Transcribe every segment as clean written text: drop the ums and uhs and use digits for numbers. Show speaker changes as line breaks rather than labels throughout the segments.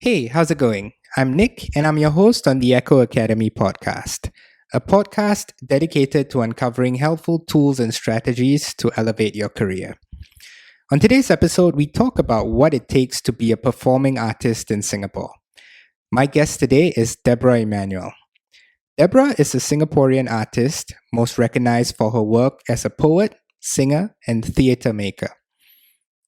Hey, how's it going? I'm Nick, and I'm your host on the Echo Academy podcast, a podcast dedicated to uncovering helpful tools and strategies to elevate your career. On today's episode, we talk about what it takes to be a performing artist in Singapore. My guest today is Deborah Emmanuel. Deborah is a Singaporean artist, most recognized for her work as a poet, singer, and theatre maker.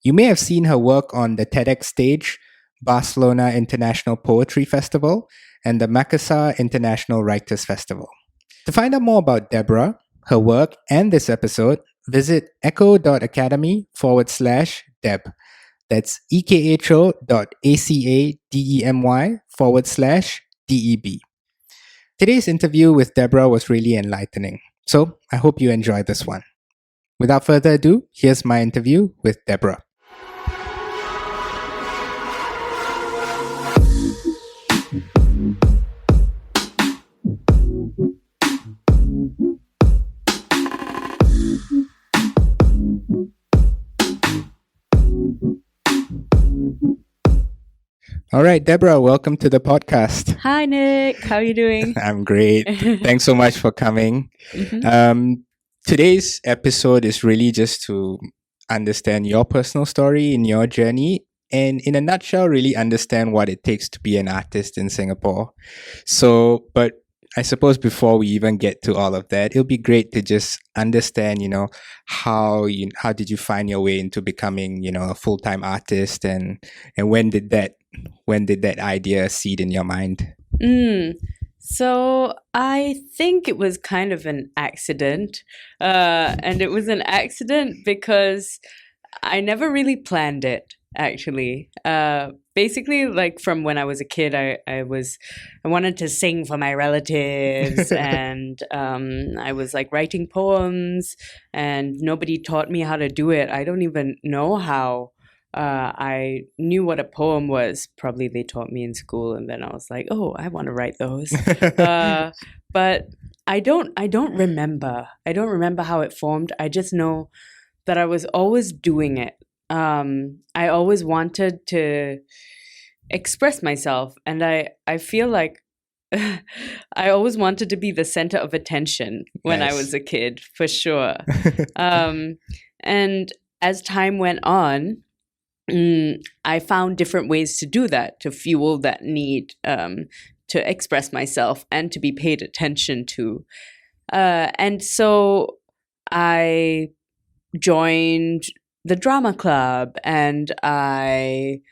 You may have seen her work on the TedX stage, Barcelona International Poetry Festival, and the Makassar International Writers Festival. To find out more about Deborah, her work, and this episode, visit echo.academy/Deb. That's ekho.academy/DEB. Today's interview with Deborah was really enlightening, so I hope you enjoyed this one. Without further ado, here's my interview with Deborah. All right, Deborah, welcome to the podcast.
Hi, Nick. How are you doing?
I'm great. Thanks so much for coming. Today's episode is really just to understand your personal story in your journey and, in a nutshell, really understand what it takes to be an artist in Singapore. But I suppose before we even get to all of that, it'll be great to just understand, how did you find your way into becoming, a full-time artist, and when did that idea seed in your mind?
So I think it was kind of an accident. And it was an accident because I never really planned it, actually. Basically, like from when I was a kid, I wanted to sing for my relatives and I was like writing poems and nobody taught me how to do it. I don't even know how. I knew what a poem was. Probably they taught me in school, and then I was like, "Oh, I want to write those." But I don't remember. I don't remember how it formed. I just know that I was always doing it. I always wanted to express myself, and I feel like I always wanted to be the center of attention when I was a kid, for sure. And as time went on, I found different ways to do that, to fuel that need to express myself and to be paid attention to. And so I joined the drama club and I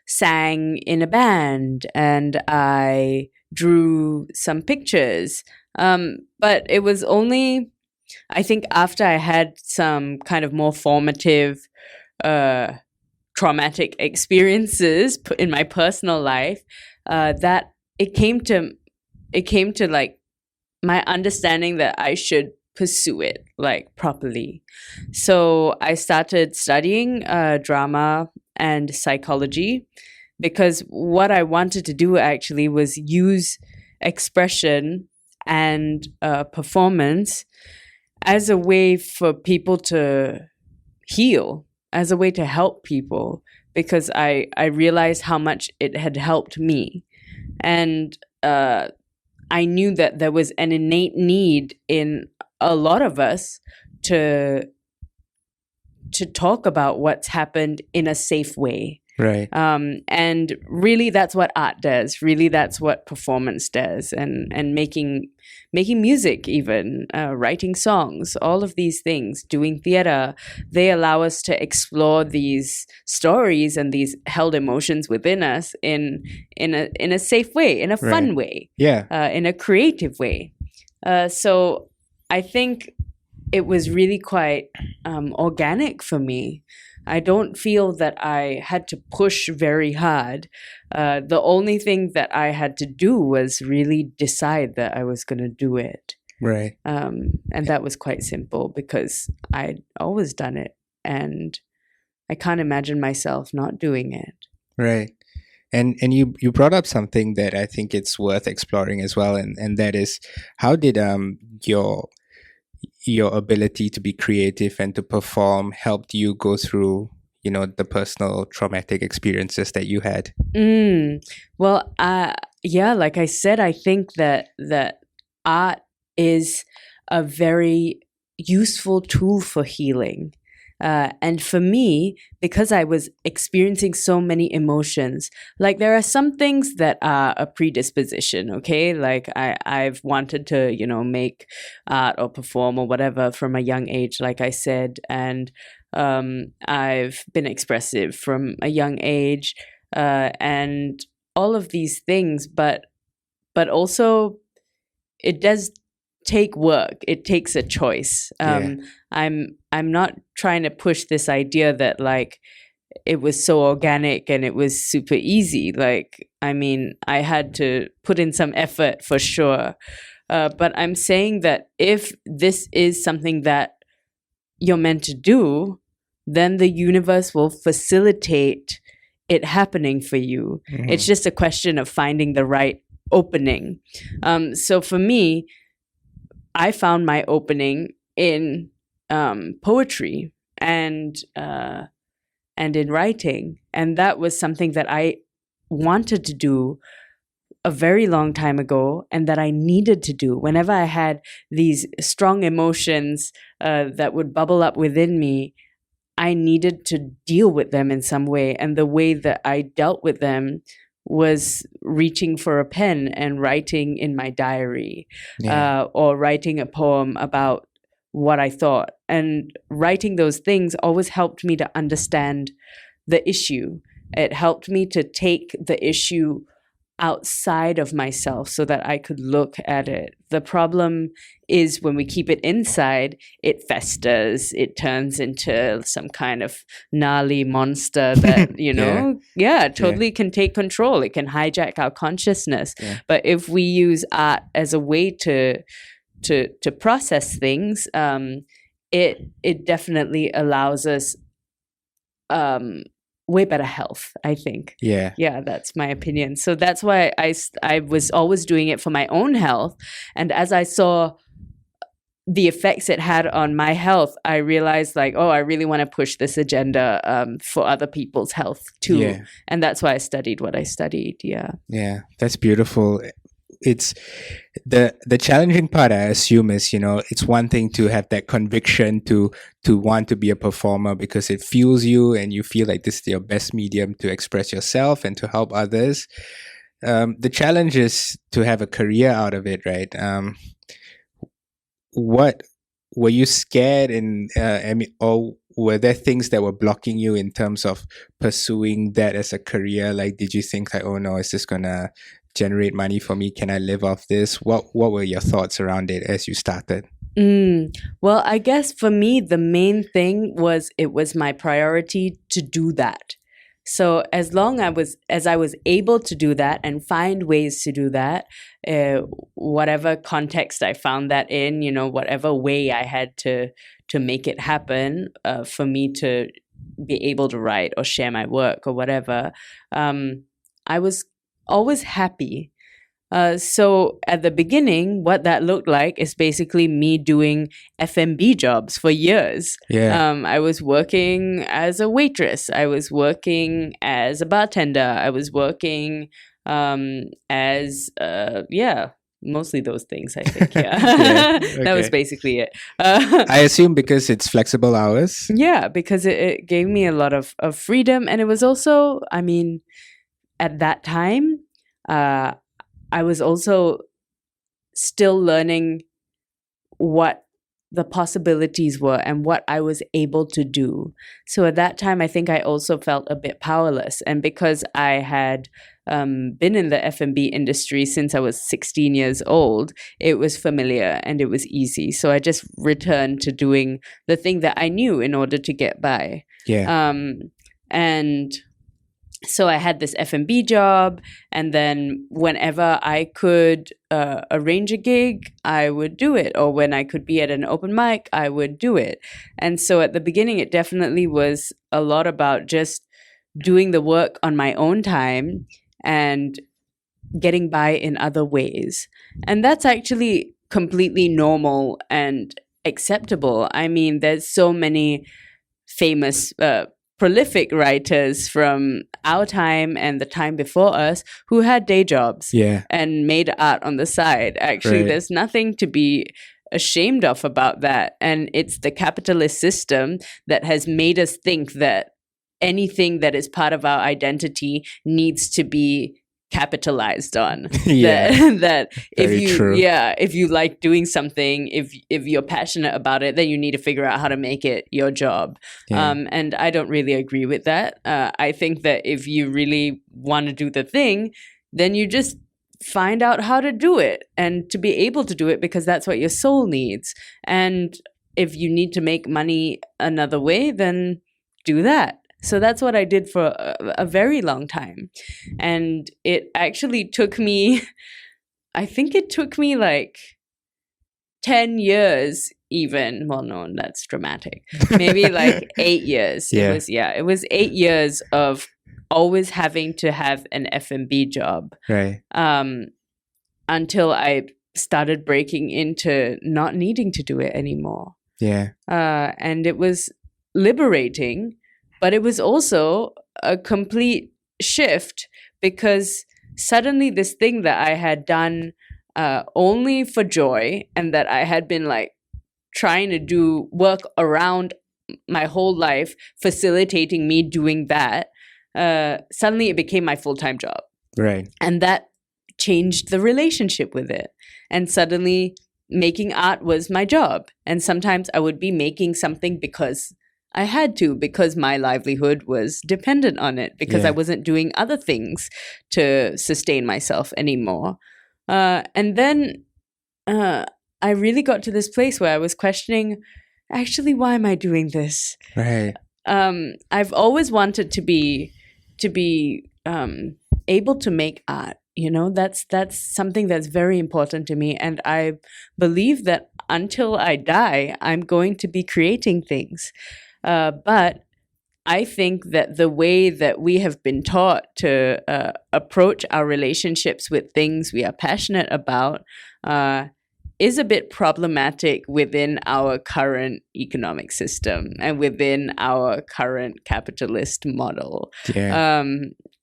sang in a band and I drew some pictures. But it was only, I think, after I had some kind of more formative, traumatic experiences in my personal life, that it came to like my understanding that I should pursue it like properly. So I started studying drama and psychology because what I wanted to do actually was use expression and performance as a way for people to heal, as a way to help people, because I realized how much it had helped me. And I knew that there was an innate need in a lot of us to talk about what's happened in a safe way.
Right.
And really that's what art does. Really that's what performance does. And making music even, writing songs, all of these things, doing theater, they allow us to explore these stories and these held emotions within us in a safe way, in a fun way, in a creative way. So I think it was really quite organic for me. I don't feel that I had to push very hard. The only thing that I had to do was really decide that I was going to do it.
Right.
And that was quite simple because I'd always done it and I can't imagine myself not doing it.
Right. And you brought up something that I think it's worth exploring as well, and that is, how did your ability to be creative and to perform helped you go through the personal traumatic experiences that you had?
Well, yeah, like I said, I think that art is a very useful tool for healing. And for me, because I was experiencing so many emotions, like there are some things that are a predisposition, okay? Like I've wanted to, make art or perform or whatever from a young age, like I said. And I've been expressive from a young age, and all of these things, but also it does take work. It takes a choice.
Yeah.
I'm not trying to push this idea that like it was so organic and it was super easy. Like, I mean, I had to put in some effort for sure. But I'm saying that if this is something that you're meant to do, then the universe will facilitate it happening for you.
Mm-hmm.
It's just a question of finding the right opening. So for me, I found my opening in poetry and in writing, and that was something that I wanted to do a very long time ago, and that I needed to do whenever I had these strong emotions that would bubble up within me. I needed to deal with them in some way, and the way that I dealt with them was reaching for a pen and writing in my diary, or writing a poem about what I thought. And writing those things always helped me to understand the issue. It helped me to take the issue outside of myself so that I could look at it. The problem is when we keep it inside, it festers, it turns into some kind of gnarly monster that, totally can take control. It can hijack our consciousness. Yeah. But if we use art as a way to process things, it definitely allows us way better health, I think. Yeah, that's my opinion. So that's why I was always doing it for my own health. And as I saw the effects it had on my health, I realized like, oh, I really want to push this agenda for other people's health too. Yeah. And that's why I studied what I studied. Yeah,
that's beautiful. It's the challenging part, I assume, is it's one thing to have that conviction to want to be a performer because it fuels you and you feel like this is your best medium to express yourself and to help others. The challenge is to have a career out of it, right? What were you scared or were there things that were blocking you in terms of pursuing that as a career? Like, did you think like, oh no, is this gonna generate money for me? Can I live off this? What were your thoughts around it as you started?
Well, I guess for me, the main thing was it was my priority to do that. So as long as I was able to do that and find ways to do that, whatever context I found that in, whatever way I had to make it happen for me to be able to write or share my work or whatever, I was always happy. So at the beginning, what that looked like is basically me doing F&B jobs for years.
Yeah.
I was working as a waitress. I was working as a bartender. I was working as mostly those things, I think. Yeah. Okay. That was basically it.
I assume because it's flexible hours.
Yeah, because it gave me a lot of freedom. And it was also, I mean, at that time, I was also still learning what the possibilities were and what I was able to do. So at that time, I think I also felt a bit powerless. And because I had been in the F&B industry since I was 16 years old, it was familiar and it was easy. So I just returned to doing the thing that I knew in order to get by.
Yeah.
And so I had this F&B job, and then whenever I could arrange a gig, I would do it. Or when I could be at an open mic, I would do it. And so at the beginning, it definitely was a lot about just doing the work on my own time and getting by in other ways. And that's actually completely normal and acceptable. I mean, there's so many famous prolific writers from our time and the time before us who had day jobs and made art on the side. Actually, there's nothing to be ashamed of about that. And it's the capitalist system that has made us think that anything that is part of our identity needs to be capitalized on. That if you like doing something, if you're passionate about it, then you need to figure out how to make it your job. And I don't really agree with that. I think that if you really want to do the thing, then you just find out how to do it and to be able to do it, because that's what your soul needs. And if you need to make money another way, then do that. So that's what I did for a very long time. And it actually took me, I think it took me like 10 years even. Well, no, that's dramatic. Maybe like 8 years. It was 8 years of always having to have an F&B job. Until I started breaking into not needing to do it anymore. And it was liberating. But it was also a complete shift, because suddenly this thing that I had done only for joy, and that I had been like trying to do work around my whole life, facilitating me doing that, suddenly it became my full-time job. And that changed the relationship with it. And suddenly making art was my job. And sometimes I would be making something because I had to, because my livelihood was dependent on it, because I wasn't doing other things to sustain myself anymore. And then I really got to this place where I was questioning, actually, why am I doing this? I've always wanted to be able to make art. You know, that's something that's very important to me. And I believe that until I die, I'm going to be creating things. But I think that the way that we have been taught to approach our relationships with things we are passionate about is a bit problematic within our current economic system and within our current capitalist model.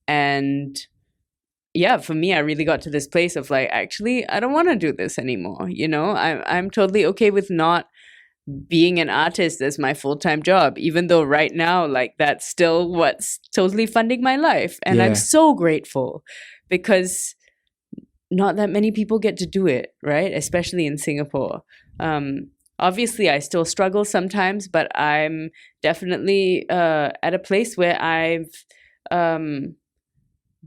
And yeah, for me, I really got to this place of like, actually, I don't want to do this anymore. You know, I'm totally okay with not being an artist as my full-time job, even though right now, like, that's still what's totally funding my life. And I'm so grateful, because not that many people get to do it, right? Especially in Singapore. Obviously, I still struggle sometimes, but I'm definitely at a place where I've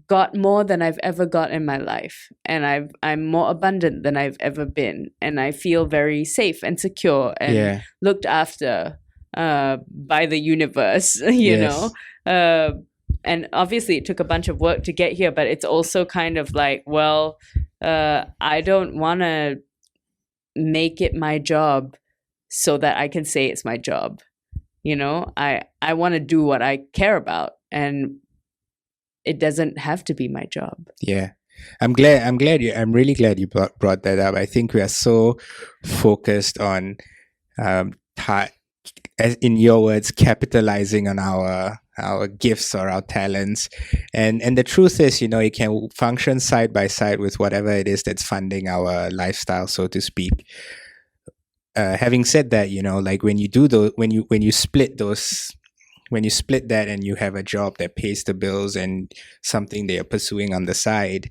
got more than I've ever got in my life, and I'm more abundant than I've ever been, and I feel very safe and secure and looked after by the universe, you know. And obviously it took a bunch of work to get here, but it's also kind of like, well, I don't want to make it my job so that I can say it's my job. You know, I want to do what I care about, and it doesn't have to be my job.
I'm really glad you brought that up. I think we are so focused on as in your words, capitalizing on our gifts or our talents. And the truth is, you know, it can function side by side with whatever it is that's funding our lifestyle, so to speak. Having said that, you know, like when you do those, when you split that and you have a job that pays the bills and something they are pursuing on the side,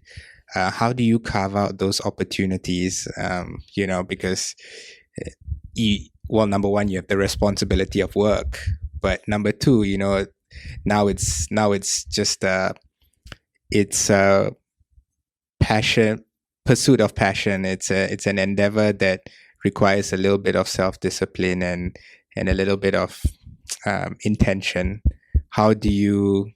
how do you carve out those opportunities? You know, because number one, you have the responsibility of work, but number two, you know, now it's just it's a pursuit of passion. It's an endeavor that requires a little bit of self-discipline and a little bit of intention. How do you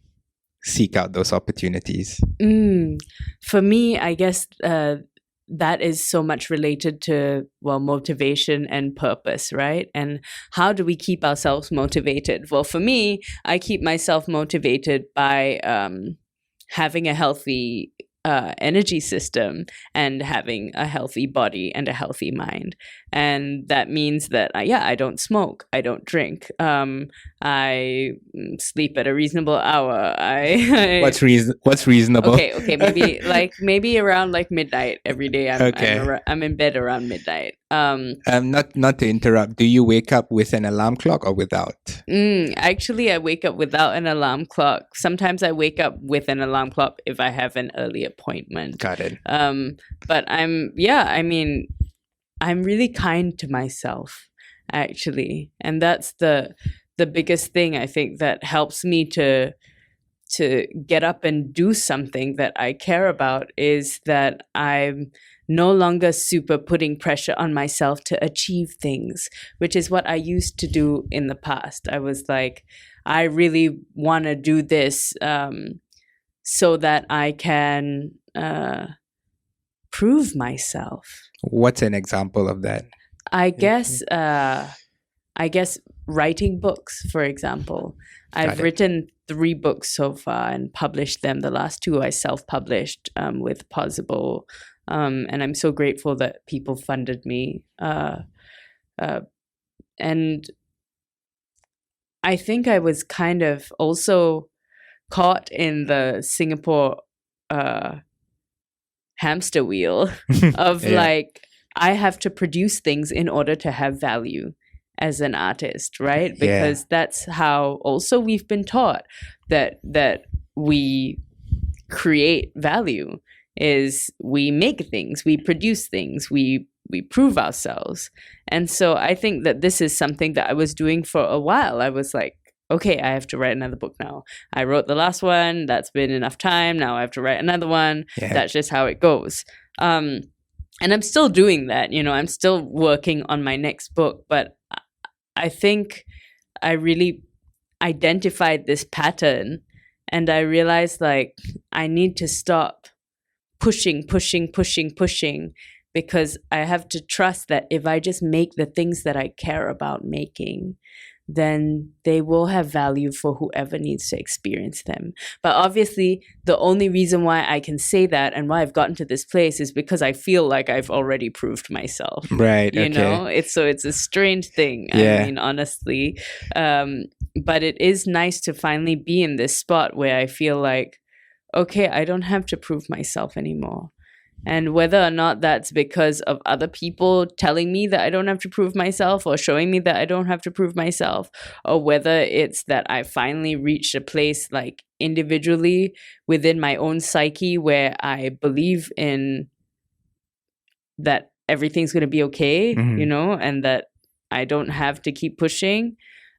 seek out those opportunities?
For me, I guess that is so much related to, well, motivation and purpose, right? And how do we keep ourselves motivated? Well, for me, I keep myself motivated by having a healthy energy system and having a healthy body and a healthy mind. And that means that I don't smoke, I don't drink, I sleep at a reasonable hour.
What's reasonable?
Okay, maybe around like midnight every day. I'm in bed around midnight.
Not to interrupt, do you wake up with an alarm clock or without?
Actually, I wake up without an alarm clock. Sometimes I wake up with an alarm clock if I have an early appointment.
Got it.
But I'm really kind to myself, actually. And that's the biggest thing, I think, that helps me to get up and do something that I care about, is that I'm no longer super putting pressure on myself to achieve things, which is what I used to do in the past. I was like, I really want to do this so that I can prove myself.
What's an example of that?
I guess writing books, for example. I've written 3 books so far and published them. The last 2 I self-published with Possible. And I'm so grateful that people funded me. And I think I was kind of also caught in the Singapore hamster wheel of like, I have to produce things in order to have value as an artist, right? Because that's how also we've been taught that we create value, is we make things, we produce things, we prove ourselves. And so I think that this is something that I was doing for a while. I was like, okay, I have to write another book now. I wrote the last one, that's been enough time, now I have to write another one. That's just how it goes. And I'm still doing that, I'm still working on my next book, but I think I really identified this pattern, and I realized like I need to stop pushing, because I have to trust that if I just make the things that I care about making, then they will have value for whoever needs to experience them. But obviously, the only reason why I can say that and why I've gotten to this place is because I feel like I've already proved myself.
Right.
You know, it's a strange thing. I mean, honestly. But it is nice to finally be in this spot where I feel like, okay, I don't have to prove myself anymore. And whether or not that's because of other people telling me that I don't have to prove myself or showing me that I don't have to prove myself, or whether it's that I finally reached a place like individually within my own psyche where I believe in that everything's going to be okay, and that I don't have to keep pushing.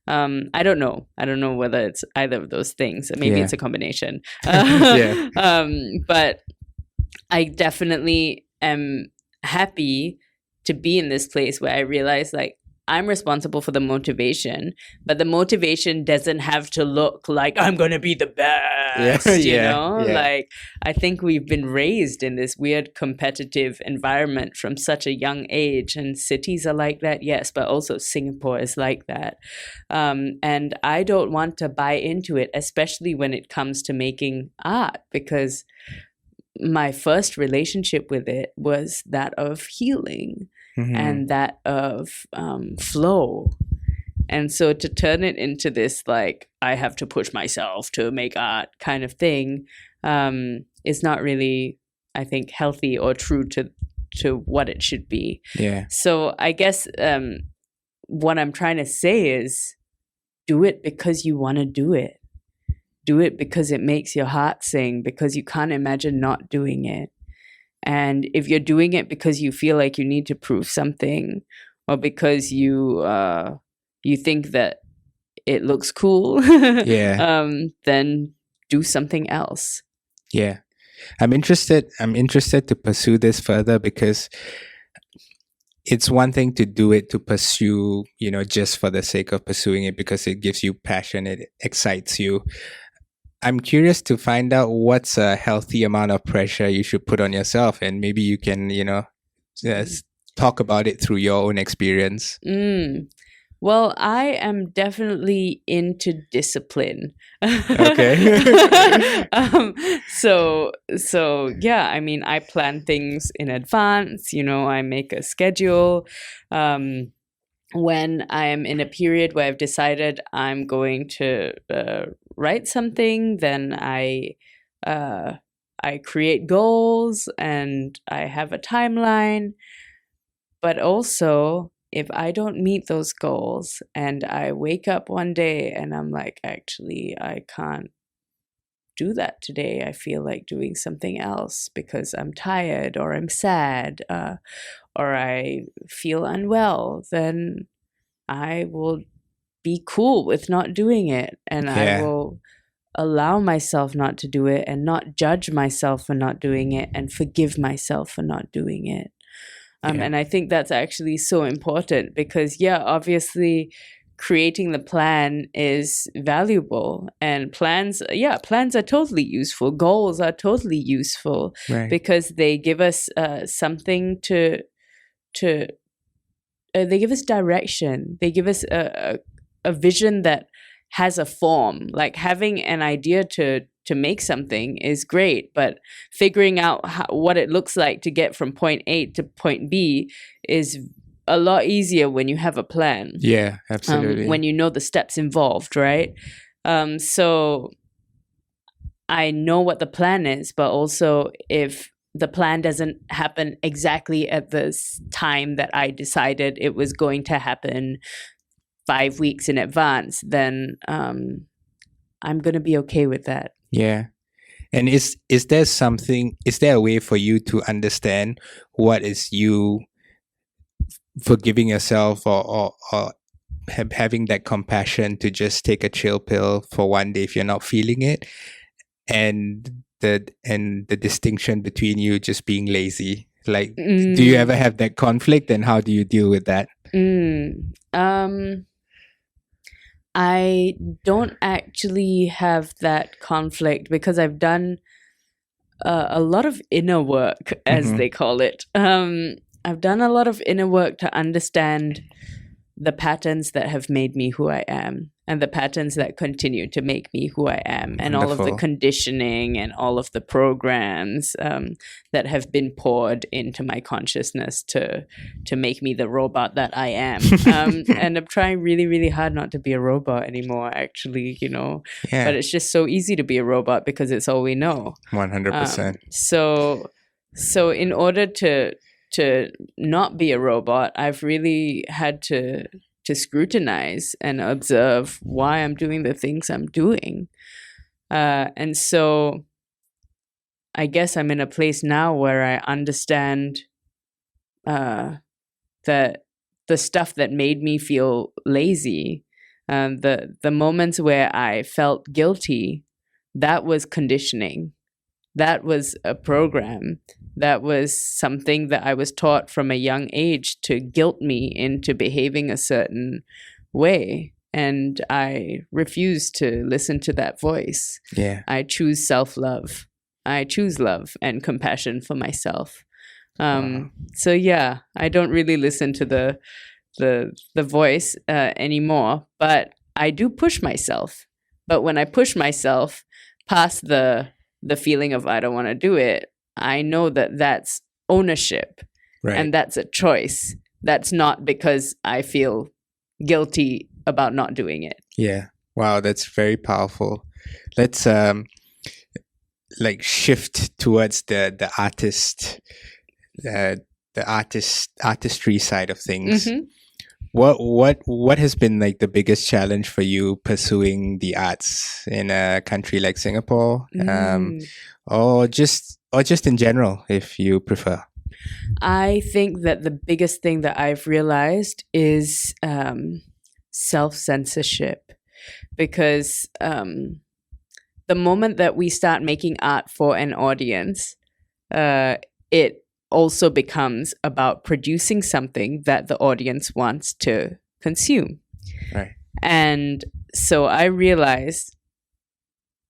I don't know. I don't know whether it's either of those things. Maybe it's a combination. But I definitely am happy to be in this place where I realize like I'm responsible for the motivation, but the motivation doesn't have to look like I'm going to be the best, Like I think we've been raised in this weird competitive environment from such a young age, and cities are like that, yes, but also Singapore is like that. And I don't want to buy into it, especially when it comes to making art, because my first relationship with it was that of healing and that of flow. And so to turn it into this, like, I have to push myself to make art kind of thing is not really, I think, healthy or true to what it should be.
Yeah.
So I guess what I'm trying to say is do it because you want to do it. Do it because it makes your heart sing, because you can't imagine not doing it. And if you're doing it because you feel like you need to prove something, or because you think that it looks cool, then do something else.
Yeah. I'm interested to pursue this further, because it's one thing to do it to pursue, just for the sake of pursuing it, because it gives you passion, it excites you. I'm curious to find out what's a healthy amount of pressure you should put on yourself, and maybe you can, talk about it through your own experience.
Well, I am definitely into discipline.
Okay.
So yeah, I mean, I plan things in advance. I make a schedule. When I am in a period where I've decided I'm going to write something, then I create goals and I have a timeline. But also, if I don't meet those goals and I wake up one day and I'm like, actually, I can't do that today. I feel like doing something else because I'm tired or I'm sad or I feel unwell, then I will be cool with not doing it, and I
Yeah.
will allow myself not to do it and not judge myself for not doing it and forgive myself for not doing it.
Yeah.
And I think that's actually so important because, yeah, obviously creating the plan is valuable, and plans are totally useful. Goals are totally useful
Right.
because they give us something to they give us direction. They give us a vision that has a form. Like having an idea to make something is great, but figuring out what it looks like to get from point A to point B is a lot easier when you have a plan.
Yeah, absolutely.
When you know the steps involved, right? So I know what the plan is, but also if the plan doesn't happen exactly at the time that I decided it was going to happen 5 weeks in advance, then I'm going to be okay with that.
Yeah. And is there a way for you to understand what is you forgiving yourself or having that compassion to just take a chill pill for one day if you're not feeling it, and the distinction between you just being lazy? Like, do you ever have that conflict, and how do you deal with that?
I don't actually have that conflict because I've done a lot of inner work, as they call it. I've done a lot of inner work to understand the patterns that have made me who I am and the patterns that continue to make me who I am, and all of the conditioning and all of the programs that have been poured into my consciousness to make me the robot that I am. And I'm trying really, really hard not to be a robot anymore, actually,
Yeah.
But it's just so easy to be a robot because it's all we know.
100%.
So in order to not be a robot, I've really had to scrutinize and observe why I'm doing the things I'm doing. And so I guess I'm in a place now where I understand that the stuff that made me feel lazy, the moments where I felt guilty, that was conditioning. That was a program. That was something that I was taught from a young age to guilt me into behaving a certain way. And I refuse to listen to that voice.
Yeah.
I choose self-love. I choose love and compassion for myself. So yeah, I don't really listen to the voice anymore, but I do push myself. But when I push myself past the feeling of I don't want to do it, I know that that's ownership,
Right.
and that's a choice. That's not because I feel guilty about not doing it.
Yeah. Wow, that's very powerful. Let's shift towards the artistry side of things. What has been like the biggest challenge for you pursuing the arts in a country like Singapore, or just in general, if you prefer?
I think that the biggest thing that I've realized is self-censorship, because the moment that we start making art for an audience, it also becomes about producing something that the audience wants to consume.
Right.
And so I realized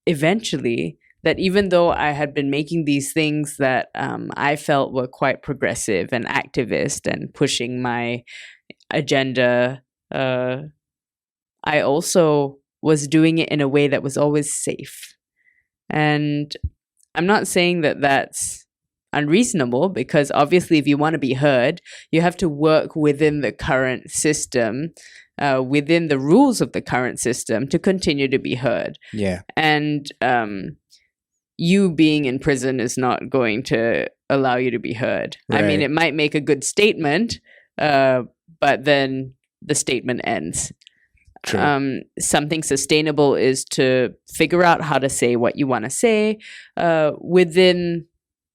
eventually that even though I had been making these things that I felt were quite progressive and activist and pushing my agenda I also was doing it in a way that was always safe. And I'm not saying that that's unreasonable, because obviously if you want to be heard, you have to work within the current system, within the rules of the current system, to continue to be heard.
Yeah.
And you being in prison is not going to allow you to be heard. I mean,
Right.
it might make a good statement, but then the statement ends.
True.
Something sustainable is to figure out how to say what you want to say within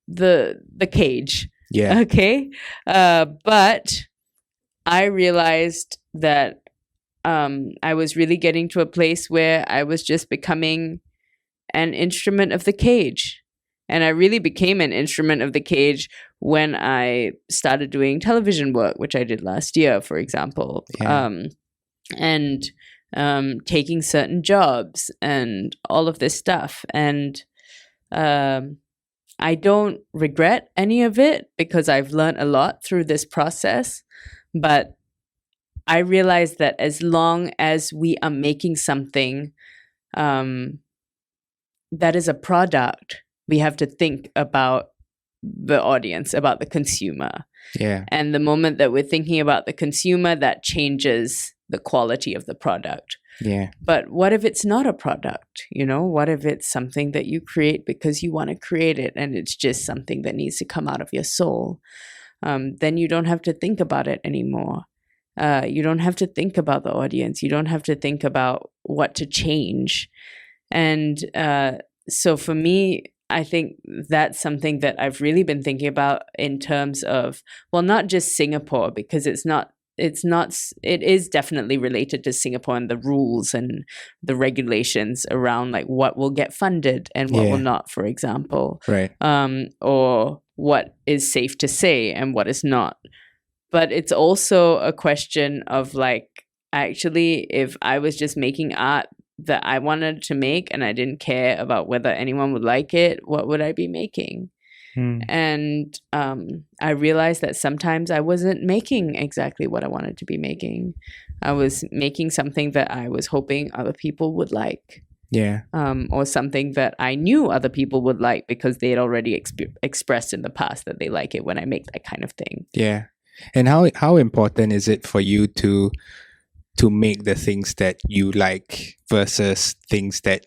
the cage.
Yeah.
Okay. But I realized that I was really getting to a place where I was just becoming an instrument of the cage. And I really became an instrument of the cage when I started doing television work, which I did last year, for example.
Yeah.
And taking certain jobs and all of this stuff. And I don't regret any of it, because I've learned a lot through this process. But I realize that as long as we are making something that is a product, we have to think about the audience, about the consumer.
Yeah.
And the moment that we're thinking about the consumer, that changes the quality of the product.
Yeah.
But what if it's not a product? You know, what if it's something that you create because you want to create it, and it's just something that needs to come out of your soul? Then you don't have to think about it anymore. You don't have to think about the audience. You don't have to think about what to change. And so for me, I think that's something that I've really been thinking about in terms of, well, not just Singapore, because it is definitely related to Singapore and the rules and the regulations around like what will get funded and what will not, for example.
Right.
Or what is safe to say and what is not. But it's also a question of like, actually, if I was just making art that I wanted to make and I didn't care about whether anyone would like it, what would I be making? And I realized that sometimes I wasn't making exactly what I wanted to be making. I was making something that I was hoping other people would like.
Yeah.
Or something that I knew other people would like because they had already expressed in the past that they like it when I make that kind of thing.
Yeah. And how important is it for you to make the things that you like versus things that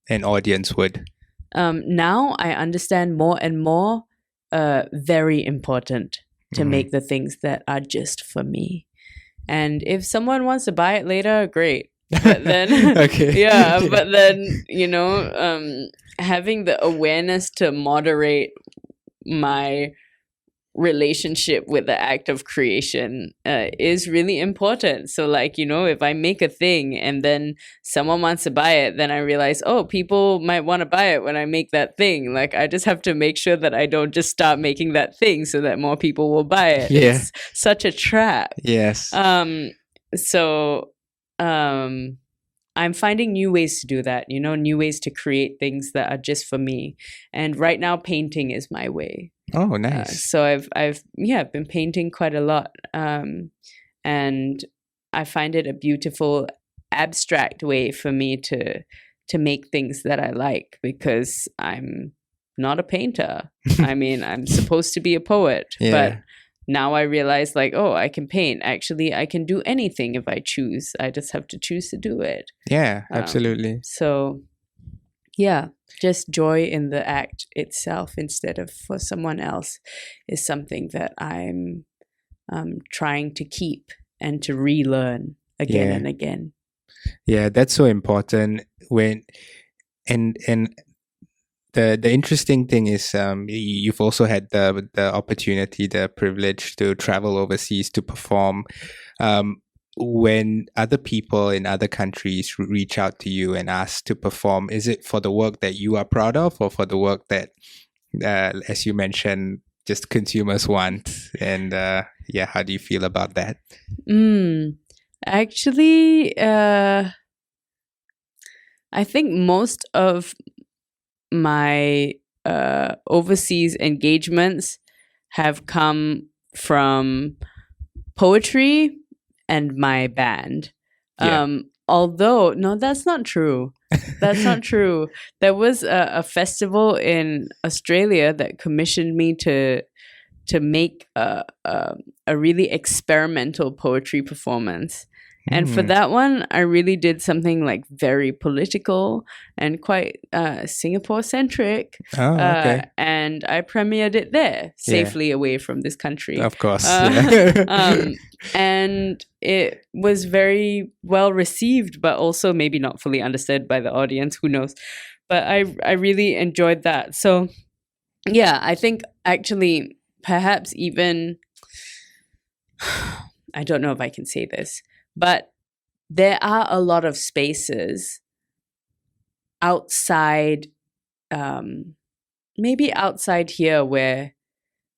an audience would?
Now I understand more and more, very important to make the things that are just for me. And if someone wants to buy it later, great. But then,
Okay.
yeah, but then, you know, having the awareness to moderate my relationship with the act of creation is really important. So like, you know, if I make a thing and then someone wants to buy it, then I realize, oh, people might want to buy it when I make that thing. Like I just have to make sure that I don't just start making that thing so that more people will buy it.
Yeah.
It's such a trap.
Yes.
So I'm finding new ways to do that, you know, new ways to create things that are just for me. And right now painting is my way.
Oh, nice.
So I've been painting quite a lot, and I find it a beautiful abstract way for me to make things that I like, because I'm not a painter. I mean, I'm supposed to be a poet, but now I realize like, oh, I can paint. Actually, I can do anything if I choose. I just have to choose to do it.
Yeah, absolutely.
So yeah, just joy in the act itself instead of for someone else is something that I'm trying to keep and to relearn again and again.
Yeah, that's so important. And the interesting thing is you've also had the opportunity, the privilege to travel overseas to perform. When other people in other countries reach out to you and ask to perform, is it for the work that you are proud of, or for the work that, as you mentioned, just consumers want? And how do you feel about that?
Actually, I think most of my overseas engagements have come from poetry and my band.
Yeah.
Although, no, that's not true. That's not true. There was a festival in Australia that commissioned me to make a really experimental poetry performance. And for that one, I really did something like very political and quite Singapore centric.
Oh, okay.
And I premiered it there, safely away from this country.
Of course. Yeah.
And it was very well received, but also maybe not fully understood by the audience. Who knows? But I really enjoyed that. So, yeah, I think actually perhaps even, I don't know if I can say this, but there are a lot of spaces outside, maybe outside here, where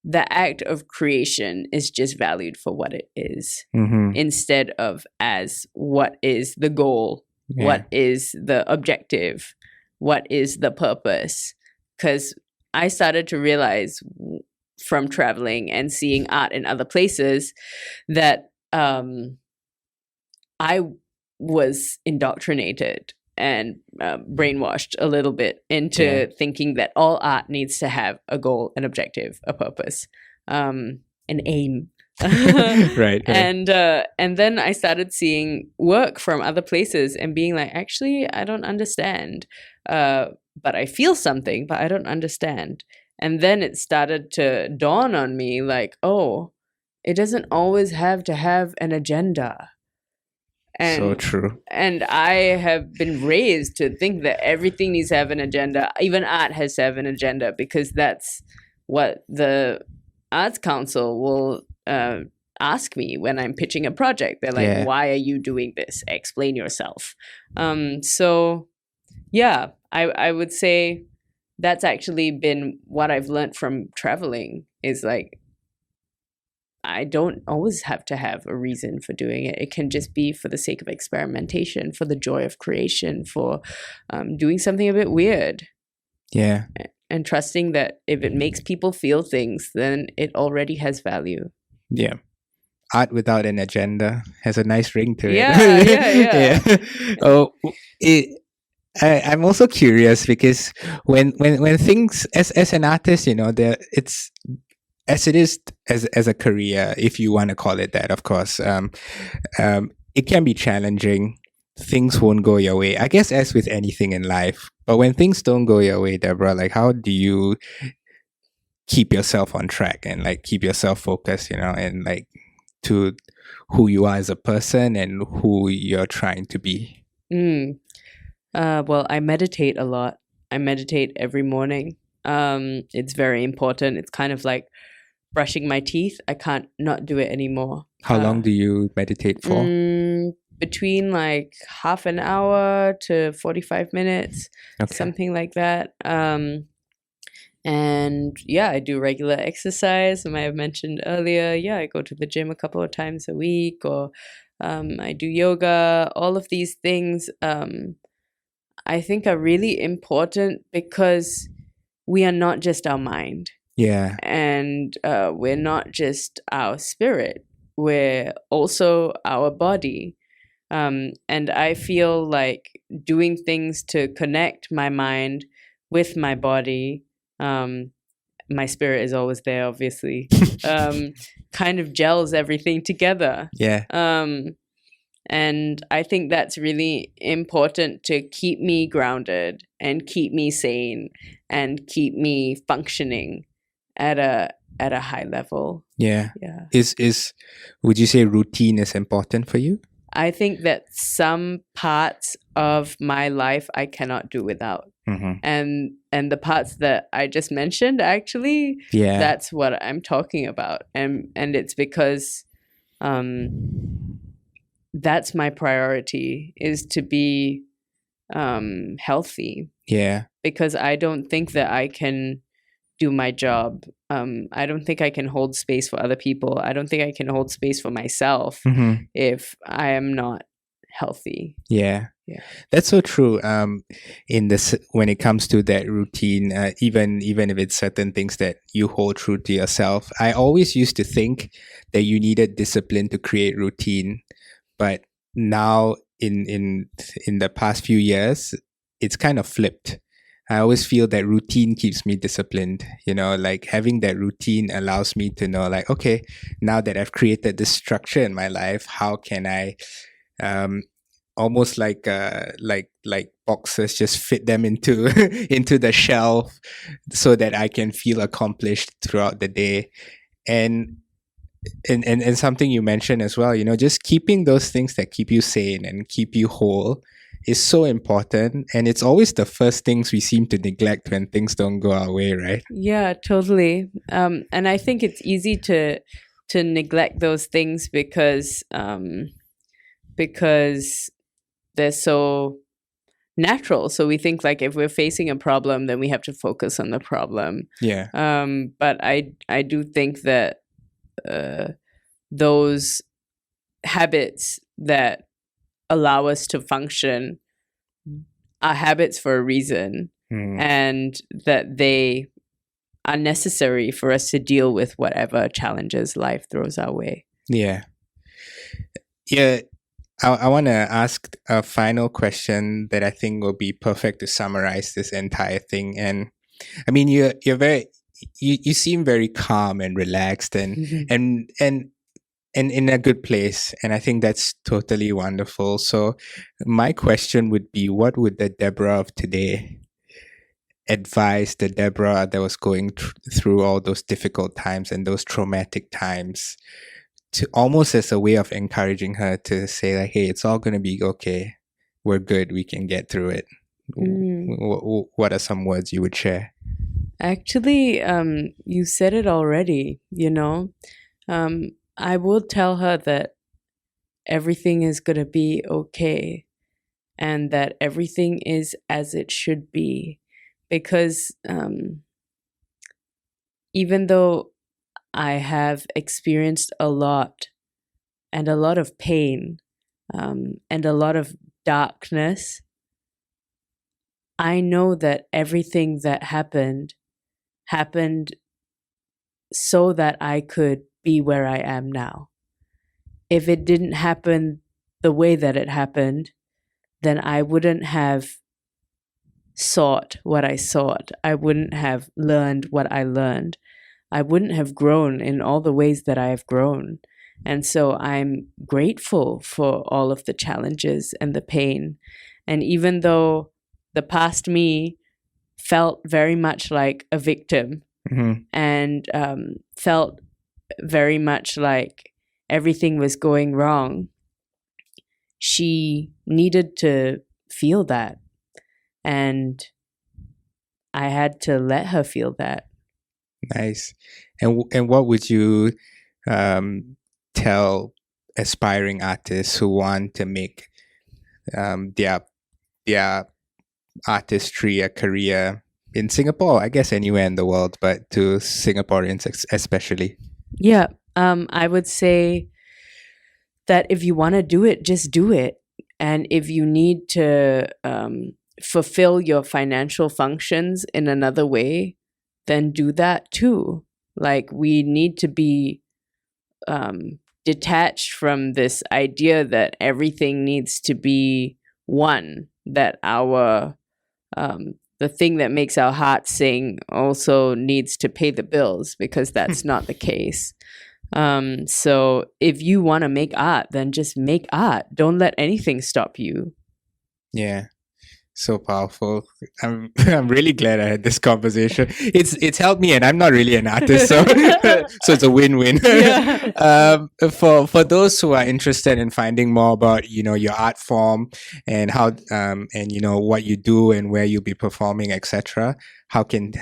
the act of creation is just valued for what it is, instead of as what is the goal, what is the objective, what is the purpose. Because I started to realize from traveling and seeing art in other places that I was indoctrinated and brainwashed a little bit into thinking that all art needs to have a goal, an objective, a purpose, an aim.
Right.
And then I started seeing work from other places and being like, actually, I don't understand. But I feel something, but I don't understand. And then it started to dawn on me like, oh, it doesn't always have to have an agenda. And,
so true.
And I have been raised to think that everything needs to have an agenda. Even art has to have an agenda, because that's what the Arts Council will ask me when I'm pitching a project. They're like, why are you doing this? Explain yourself. So, yeah, I would say that's actually been what I've learned from traveling, is like, I don't always have to have a reason for doing it. It can just be for the sake of experimentation, for the joy of creation, for doing something a bit weird.
Yeah.
And trusting that if it makes people feel things, then it already has value.
Yeah. Art without an agenda has a nice ring to it.
Yeah.
Oh, I'm also curious because when things as an artist, it's as it is as a career, if you want to call it that, of course, it can be challenging. Things won't go your way, I guess, as with anything in life. But when things don't go your way, Deborah, like, how do you keep yourself on track and like keep yourself focused, and like to who you are as a person and who you're trying to be?
Well, I meditate a lot. I meditate every morning. It's very important. It's kind of like brushing my teeth. I can't not do it anymore.
How long do you meditate for?
Between like half an hour to 45 minutes, something like that. And yeah, I do regular exercise. I might have mentioned earlier, I go to the gym a couple of times a week, or I do yoga. All of these things I think are really important, because we are not just our mind.
Yeah.
And we're not just our spirit. We're also our body. And I feel like doing things to connect my mind with my body, my spirit is always there, obviously, kind of gels everything together.
Yeah.
And I think that's really important to keep me grounded and keep me sane and keep me functioning at a high level.
Yeah. Is would you say routine is important for you?
I think that some parts of my life I cannot do without. And the parts that I just mentioned, actually, that's what I'm talking about. And it's because that's my priority, is to be healthy.
Yeah.
Because I don't think that I can do my job. I don't think I can hold space for other people. I don't think I can hold space for myself if I am not healthy.
Yeah.
Yeah.
That's so true. In this, when it comes to that routine, even if it's certain things that you hold true to yourself, I always used to think that you needed discipline to create routine, but now in the past few years, it's kind of flipped. I always feel that routine keeps me disciplined. Like having that routine allows me to know, like, okay, now that I've created this structure in my life, how can I um, almost like boxes, just fit them into into the shelf so that I can feel accomplished throughout the day. And and something you mentioned as well, just keeping those things that keep you sane and keep you whole is so important. And it's always the first things we seem to neglect when things don't go our way, right?
Yeah, totally. And I think it's easy to neglect those things because they're so natural. So we think like if we're facing a problem, then we have to focus on the problem.
Yeah.
But I do think that those habits that allow us to function are habits for a reason, and that they are necessary for us to deal with whatever challenges life throws our way.
Yeah. Yeah. I want to ask a final question that I think will be perfect to summarize this entire thing. And I mean, you're very, you seem very calm and relaxed and in a good place. And I think that's totally wonderful. So my question would be, what would the Deborah of today advise the Deborah that was going through all those difficult times and those traumatic times, to almost as a way of encouraging her to say like, hey, it's all going to be okay. We're good. We can get through it. What are some words you would share?
Actually, you said it already, I will tell her that everything is going to be okay and that everything is as it should be. Because even though I have experienced a lot and a lot of pain and a lot of darkness, I know that everything that happened so that I could be where I am now. If it didn't happen the way that it happened, then I wouldn't have sought what I sought. I wouldn't have learned what I learned. I wouldn't have grown in all the ways that I have grown. And so I'm grateful for all of the challenges and the pain. And even though the past me felt very much like a victim and felt very much like everything was going wrong, she needed to feel that. And I had to let her feel that.
Nice. And what would you tell aspiring artists who want to make their artistry a career in Singapore? I guess anywhere in the world, but to Singaporeans especially.
Yeah, I would say that if you want to do it, just do it. And if you need to fulfill your financial functions in another way, then do that too. Like, we need to be detached from this idea that everything needs to be one, that our the thing that makes our heart sing also needs to pay the bills, because that's not the case. So if you want to make art, then just make art. Don't let anything stop you.
Yeah. So powerful. I'm really glad I had this conversation. It's helped me, and I'm not really an artist, so so it's a win-win.
Yeah.
For those who are interested in finding more about your art form and how and what you do and where you'll be performing, etc., how can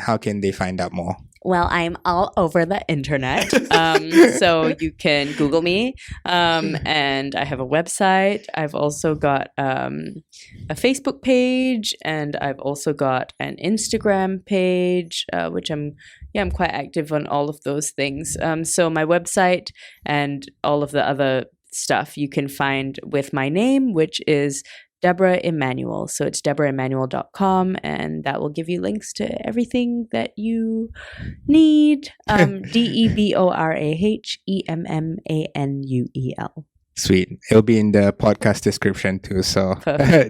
they find out more?
Well, I'm all over the internet. So you can Google me. And I have a website. I've also got a Facebook page, and I've also got an Instagram page, which I'm quite active on all of those things. So my website and all of the other stuff you can find with my name, which is Deborah Emmanuel. So it's deborahemmanuel.com, and that will give you links to everything that you need. DeborahEmmanuel.
Sweet. It'll be in the podcast description too, so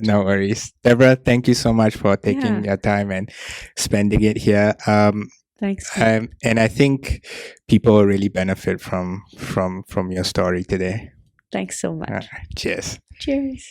no worries. Deborah, thank you so much for taking your time and spending it here.
Thanks.
And I think people will really benefit from your story today.
Thanks so much.
Cheers.
Cheers.